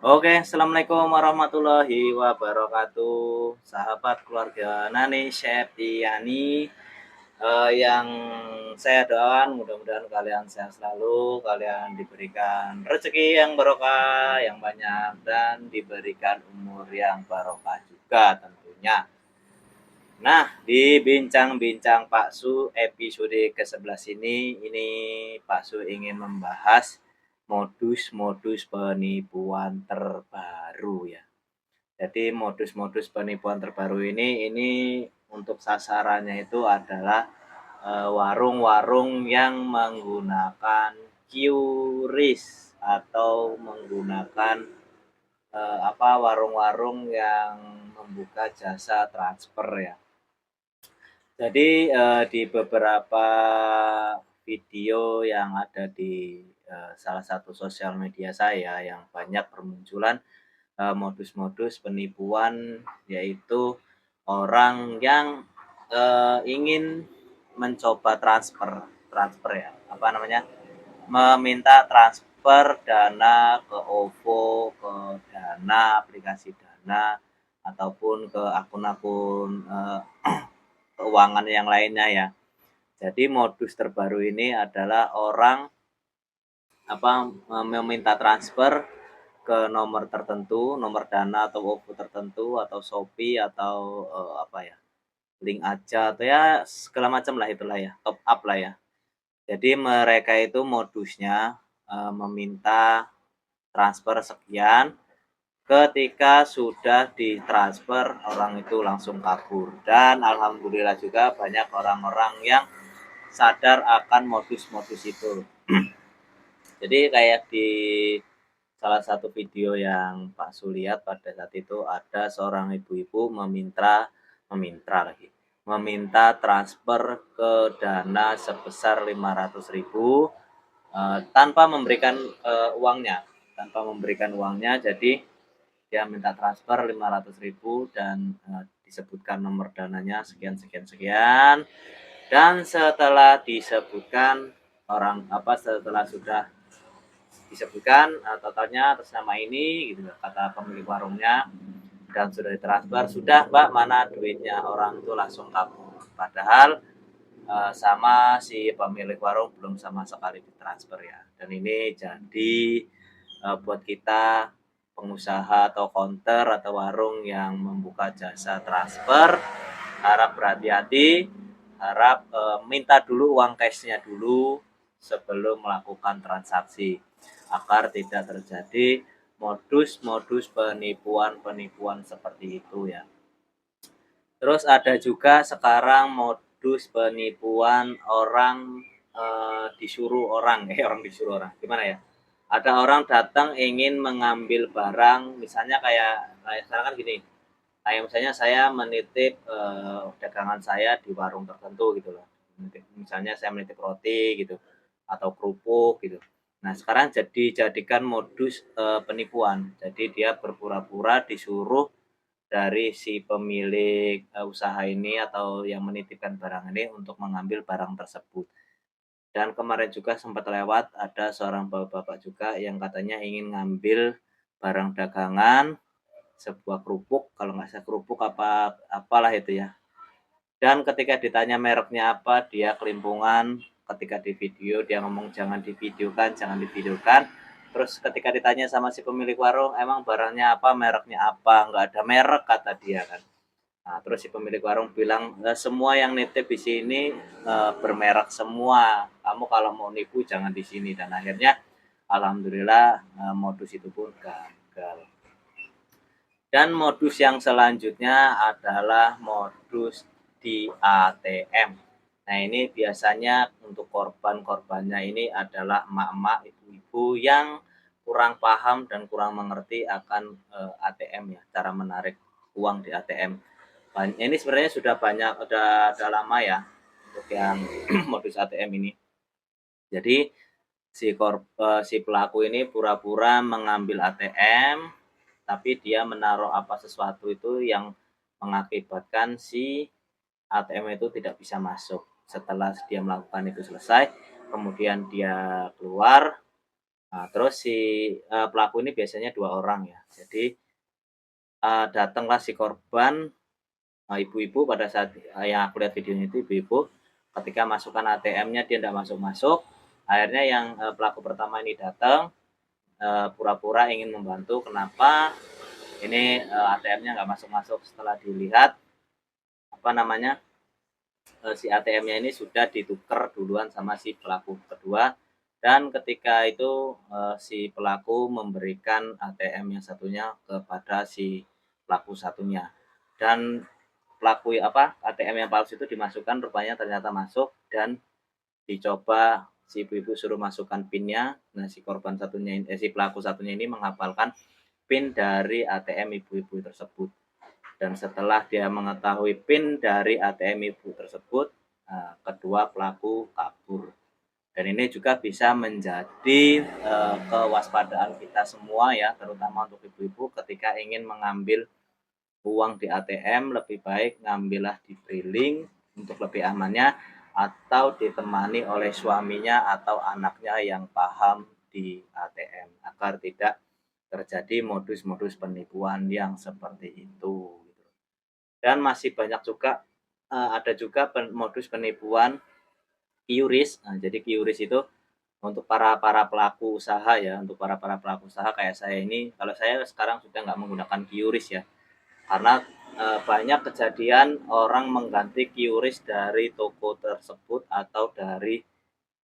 Oke, assalamualaikum warahmatullahi wabarakatuh, sahabat keluarga Nani Septiani. Yang saya doakan mudah-mudahan kalian sehat selalu, kalian diberikan rezeki yang barokah, yang banyak, dan diberikan umur yang barokah juga tentunya. Nah, di bincang-bincang Pak Su episode ke-11 ini Pak Su ingin membahas modus-modus penipuan terbaru ya. Jadi modus-modus penipuan terbaru ini untuk sasarannya itu adalah warung-warung yang menggunakan QRIS atau menggunakan warung-warung yang membuka jasa transfer ya. Jadi di beberapa video yang ada di salah satu sosial media saya yang banyak bermunculan modus-modus penipuan, yaitu orang yang ingin mencoba transfer transfer ya, meminta transfer dana ke OVO, ke Dana, aplikasi Dana, ataupun ke akun-akun keuangan yang lainnya ya. Jadi modus terbaru ini adalah orang meminta transfer ke nomor tertentu, nomor Dana atau OVO tertentu, atau Shopee, atau link aja, atau ya segala macam lah itulah ya, top up lah ya. Jadi mereka itu modusnya meminta transfer sekian, ketika sudah ditransfer orang itu langsung kabur. Dan alhamdulillah juga banyak orang-orang yang sadar akan modus-modus itu. Jadi kayak di salah satu video yang Pak Su lihat pada saat itu, ada seorang ibu-ibu meminta transfer ke Dana sebesar 500.000 tanpa memberikan uangnya. Jadi dia minta transfer 500.000 dan disebutkan nomor dananya sekian sekian sekian, dan setelah sudah disebutkan totalnya atas nama ini gitu kata pemilik warungnya, dan sudah ditransfer, sudah Mbak, mana duitnya, orang itu langsung kabur. Padahal sama si pemilik warung belum sama sekali ditransfer ya. Dan ini jadi buat kita pengusaha atau counter atau warung yang membuka jasa transfer, harap berhati-hati, harap minta dulu uang cashnya dulu sebelum melakukan transaksi, agar tidak terjadi modus-modus penipuan seperti itu ya. Terus ada juga sekarang modus penipuan orang disuruh orang gimana ya? Ada orang datang ingin mengambil barang, misalnya kayak sekarang kan gini, kayak misalnya saya menitip dagangan saya di warung tertentu gitu loh. Misalnya saya menitip roti gitu atau kerupuk gitu. Nah, sekarang jadikan modus penipuan. Jadi dia berpura-pura disuruh dari si pemilik usaha ini atau yang menitipkan barang ini untuk mengambil barang tersebut. Dan kemarin juga sempat lewat ada seorang bapak-bapak juga yang katanya ingin ngambil barang dagangan, sebuah kerupuk, kalau nggak salah kerupuk apalah itu ya. Dan ketika ditanya mereknya apa, dia kelimpungan. Ketika di video dia ngomong jangan divideokan. Terus ketika ditanya sama si pemilik warung, emang barangnya apa, mereknya apa, nggak ada merek kata dia kan. Nah, terus si pemilik warung bilang, semua yang nitip di sini bermerek semua. Kamu kalau mau nipu jangan di sini. Dan akhirnya alhamdulillah modus itu pun gagal. Dan modus yang selanjutnya adalah modus di ATM. Nah, ini biasanya untuk korbannya ini adalah emak-emak, ibu-ibu yang kurang paham dan kurang mengerti akan ATM ya, cara menarik uang di ATM. Ini sebenarnya udah lama ya untuk yang modus ATM ini. Jadi si pelaku ini pura-pura mengambil ATM, tapi dia menaruh sesuatu itu yang mengakibatkan si ATM itu tidak bisa masuk. Setelah dia melakukan itu selesai, kemudian dia keluar, Nah, terus si pelaku ini biasanya 2 orang ya. Jadi datanglah si korban, ibu-ibu pada saat yang aku lihat videonya itu ibu-ibu, ketika masukkan ATM-nya dia tidak masuk-masuk. Akhirnya yang pelaku pertama ini datang, pura-pura ingin membantu. Kenapa ini ATM-nya nggak masuk-masuk? Setelah dilihat apa namanya, si ATM-nya ini sudah ditukar duluan sama si pelaku kedua, dan ketika itu si pelaku memberikan ATM yang satunya kepada si pelaku satunya, dan pelaku apa ATM yang palsu itu dimasukkan, rupanya ternyata masuk, dan dicoba si ibu-ibu suruh masukkan PIN-nya. Nah, si korban satunya si pelaku satunya ini menghafalkan PIN dari ATM ibu-ibu tersebut. Dan setelah dia mengetahui PIN dari ATM ibu tersebut, kedua pelaku kabur. Dan ini juga bisa menjadi kewaspadaan kita semua ya, terutama untuk ibu-ibu ketika ingin mengambil uang di ATM, lebih baik ngambillah di briling untuk lebih amannya, atau ditemani oleh suaminya atau anaknya yang paham di ATM, agar tidak terjadi modus-modus penipuan yang seperti itu. Dan masih banyak juga ada juga modus penipuan QRIS. Nah, jadi QRIS itu untuk para pelaku usaha ya, untuk para pelaku usaha kayak saya ini. Kalau saya sekarang sudah nggak menggunakan QRIS ya, karena banyak kejadian orang mengganti QRIS dari toko tersebut, atau dari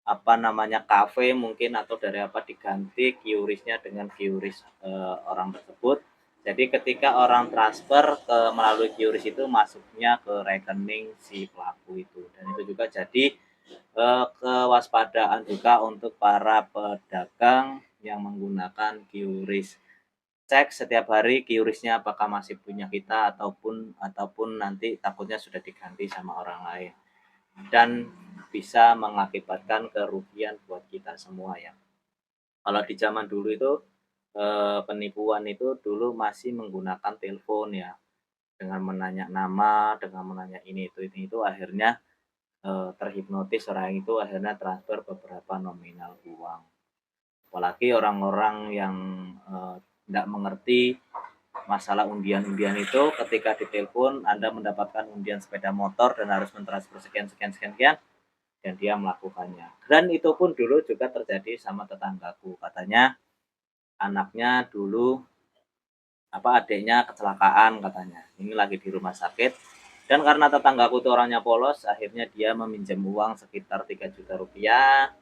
apa namanya kafe mungkin, atau dari apa, diganti QRIS-nya dengan QRIS orang tersebut. Jadi ketika orang transfer melalui QRIS itu masuknya ke rekening si pelaku itu, dan itu juga jadi kewaspadaan juga untuk para pedagang yang menggunakan QRIS. Cek setiap hari QRIS-nya apakah masih punya kita, ataupun nanti takutnya sudah diganti sama orang lain, dan bisa mengakibatkan kerugian buat kita semua ya. Kalau di zaman dulu itu penipuan itu dulu masih menggunakan telepon ya, dengan menanya nama, dengan menanya ini itu akhirnya terhipnotis orang itu, akhirnya transfer beberapa nominal uang. Apalagi orang-orang yang tidak mengerti masalah undian-undian itu, ketika ditelepon Anda mendapatkan undian sepeda motor dan harus mentransfer sekian sekian sekian sekian, dan dia melakukannya. Dan itu pun dulu juga terjadi sama tetanggaku. Katanya anaknya dulu adiknya kecelakaan katanya. Ini lagi di rumah sakit. Dan karena tetanggaku itu orangnya polos, akhirnya dia meminjam uang sekitar 3 juta rupiah,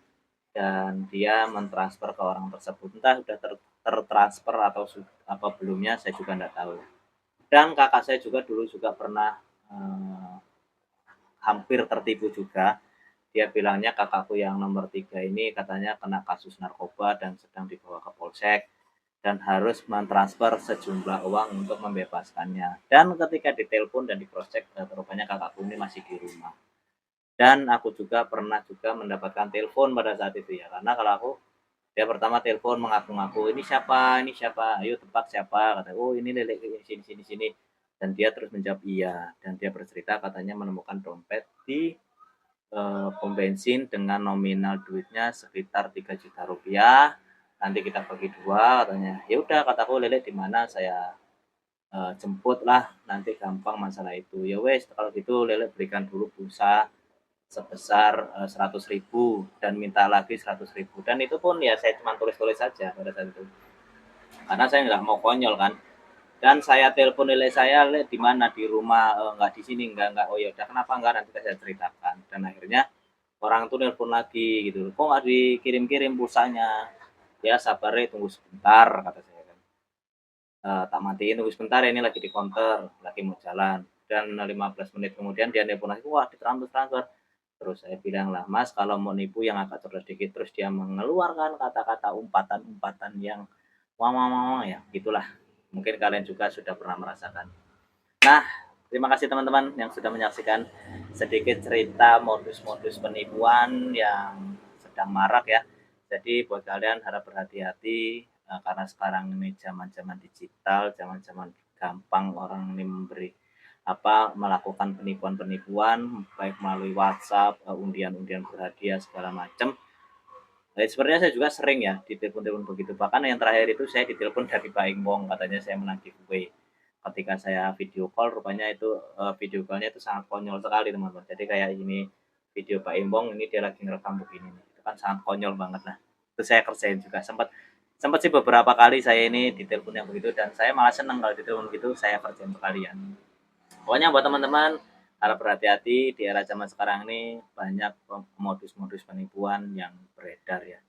dan dia mentransfer ke orang tersebut. Entah sudah tertransfer atau apa belumnya, saya juga tidak tahu. Dan kakak saya juga dulu juga pernah hampir tertipu juga. Dia bilangnya kakakku yang nomor 3 ini katanya kena kasus narkoba dan sedang dibawa ke polsek, dan harus mentransfer sejumlah uang untuk membebaskannya. Dan ketika ditelepon dan diproses, rupanya kakakku ini masih di rumah. Dan aku juga pernah juga mendapatkan telepon pada saat itu ya, karena kalau aku, dia pertama telepon mengaku-ngaku, ini siapa, ayo tebak siapa, kata, oh ini Lele, sini sini sini. Dan dia terus menjawab iya, dan dia bercerita katanya menemukan dompet di pom bensin dengan nominal duitnya sekitar 3 juta rupiah. Nanti kita bagi dua katanya. Ya udah, kataku, Lele di mana, saya jemput lah, nanti gampang masalah itu. Ya wes, kalau gitu Lele berikan dulu pulsa sebesar 100.000 dan minta lagi 100.000. Dan itu pun ya saya cuma tulis-tulis saja pada saat itu, karena saya nggak mau konyol kan. Dan saya telepon Lele, saya, Lele di mana, di rumah, nggak di sini, nggak, oh ya udah, kenapa enggak, nanti saya ceritakan. Dan akhirnya orang tuh nelpon lagi gitu, kok nggak dikirim-kirim pulsanya, ya sabar, tunggu sebentar, kata saya kan. Tak matiin, tunggu sebentar, ini lagi di counter, lagi mau jalan. Dan 15 menit kemudian dia nelpon lagi, wah ditransfer. Terus saya bilang lah, Mas, kalau mau nipu yang agak cerdas dikit. Terus dia mengeluarkan kata-kata umpatan-umpatan yang wah ya gitulah. Mungkin kalian juga sudah pernah merasakan. Nah, terima kasih teman-teman yang sudah menyaksikan sedikit cerita modus-modus penipuan yang sedang marak ya. Jadi buat kalian harap berhati-hati, karena sekarang ini zaman-zaman digital, zaman-zaman gampang orang ini melakukan penipuan-penipuan baik melalui WhatsApp, undian-undian berhadiah segala macam. Nah, sebenarnya saya juga sering ya ditelepon-telepon begitu. Bahkan yang terakhir itu saya ditelepon dari Baim Wong, katanya saya menang giveaway. Ketika saya video call, rupanya itu video call-nya itu sangat konyol sekali teman-teman. Jadi kayak ini video Baim Wong, ini dia lagi ngerekam begini nih. Itu kan sangat konyol banget lah. Itu saya kerjain juga. Sempat sempat sih beberapa kali saya ini ditelepon yang begitu, dan saya malah seneng kalau ditelepon gitu saya kerjain sekalian. Pokoknya buat teman-teman harap berhati-hati di era zaman sekarang ini, banyak modus-modus penipuan yang beredar ya.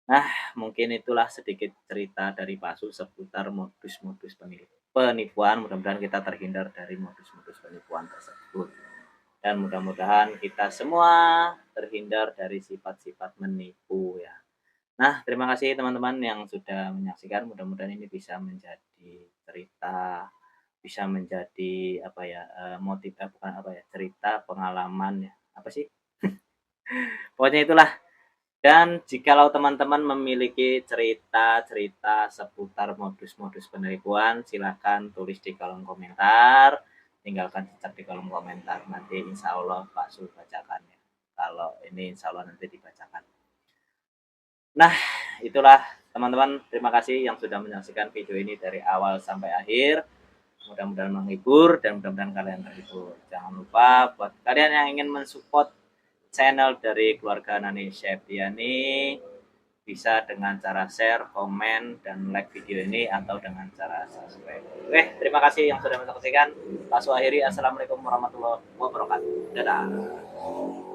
Nah, mungkin itulah sedikit cerita dari Pak Su seputar modus-modus penipuan. Mudah-mudahan kita terhindar dari modus-modus penipuan tersebut. Dan mudah-mudahan kita semua terhindar dari sifat-sifat menipu ya. Nah, terima kasih teman-teman yang sudah menyaksikan. Mudah-mudahan ini bisa menjadi cerita, bisa menjadi apa ya, motif bukan apa ya, cerita pengalaman ya. Apa sih? Pokoknya itulah. Dan jikalau teman-teman memiliki cerita-cerita seputar modus-modus penipuan, silakan tulis di kolom komentar. Tinggalkan jejak di kolom komentar. Nanti insya Allah Pak Sul bacakan ya. Kalau ini insya Allah nanti dibacakan. Nah, itulah teman-teman. Terima kasih yang sudah menyaksikan video ini dari awal sampai akhir. Mudah-mudahan menghibur dan mudah-mudahan kalian terhibur. Jangan lupa buat kalian yang ingin mensupport channel dari keluarga Nani Septiani, bisa dengan cara share, komen, dan like video ini atau dengan cara subscribe. Oke, terima kasih yang sudah menyaksikan. Langsung akhiri. Assalamualaikum warahmatullahi wabarakatuh. Dadah.